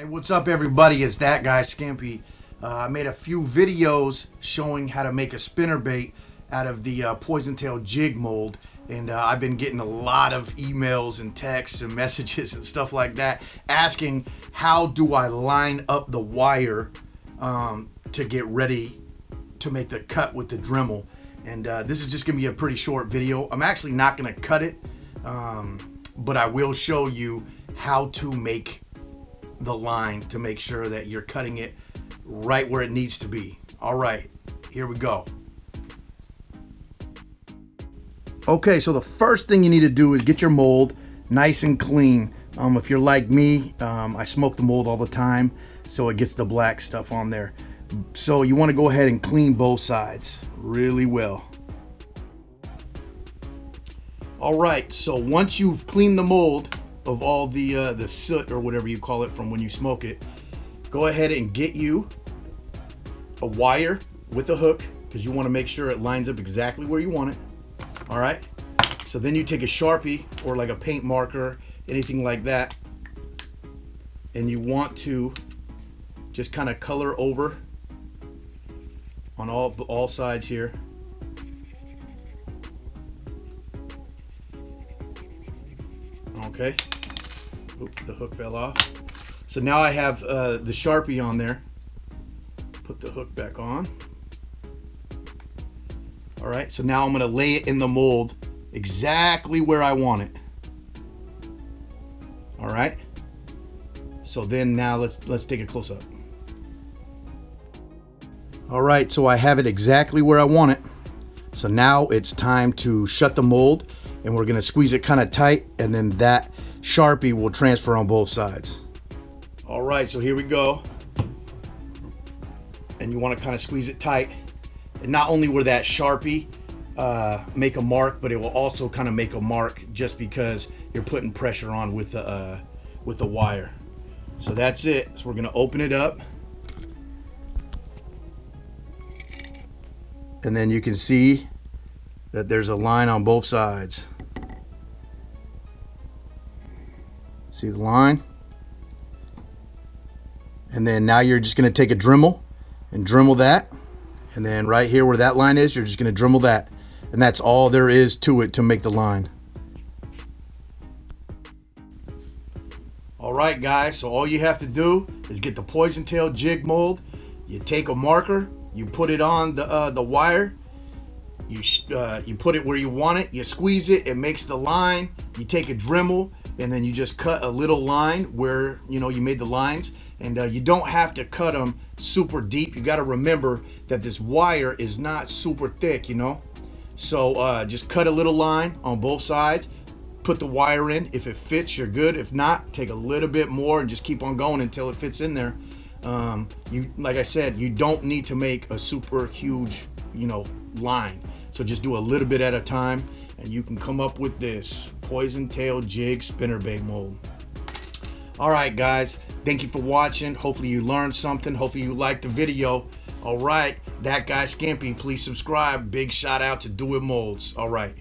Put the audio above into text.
What's up everybody, it's that guy Skimpy. I made a few videos showing how to make a spinnerbait out of the Poisontail Jig mold, and I've been getting a lot of emails and texts and messages and stuff like that asking how do I line up the wire to get ready to make the cut with the Dremel. And this is just gonna be a pretty short video. I'm actually not gonna cut it, but I will show you how to make the line to make sure that you're cutting it right where it needs to be. All right, here we go. Okay, so the first thing you need to do is get your mold nice and clean. If you're like me, I smoke the mold all the time, so it gets the black stuff on there. So you want to go ahead and clean both sides really well. All right, so once you've cleaned the mold of all the soot or whatever you call it from when you smoke it, go ahead and get you a wire with a hook, because you want to make sure it lines up exactly where you want it. All right, so then you take a Sharpie or like a paint marker, anything like that, and you want to just kind of color over on all sides here. Okay. Oops, the hook fell off. So now I have the Sharpie on there. Put the hook back on. All right, so now I'm gonna lay it in the mold exactly where I want it. All right. So then now let's take a close up. All right, so I have it exactly where I want it. So now it's time to shut the mold, and we're gonna squeeze it kind of tight, and then that Sharpie will transfer on both sides. All right, so here we go. And you want to kind of squeeze it tight. And not only will that Sharpie make a mark, but it will also kind of make a mark just because you're putting pressure on with the wire. So that's it. So we're gonna open it up. And then you can see that there's a line on both sides. See the line? And then now you're just gonna take a Dremel and Dremel that. And then right here where that line is, you're just gonna Dremel that. And that's all there is to it to make the line. All right guys, so all you have to do is get the Poisontail Jig mold. You take a marker, you put it on the wire, you put it where you want it, you squeeze it, it makes the line, you take a Dremel, and then you just cut a little line where you made the lines. And you don't have to cut them super deep. You got to remember that this wire is not super thick, so just cut a little line on both sides, put the wire in. If it fits, you're good. If not, take a little bit more and just keep on going until it fits in there. Like I said, you don't need to make a super huge line, so just do a little bit at a time, and you can come up with this Poisontail Jig spinnerbait mold. All right guys, thank you for watching. Hopefully you learned something. Hopefully you liked the video. All right, that guy Skimpy, please subscribe. Big shout out to Do It Molds. All right.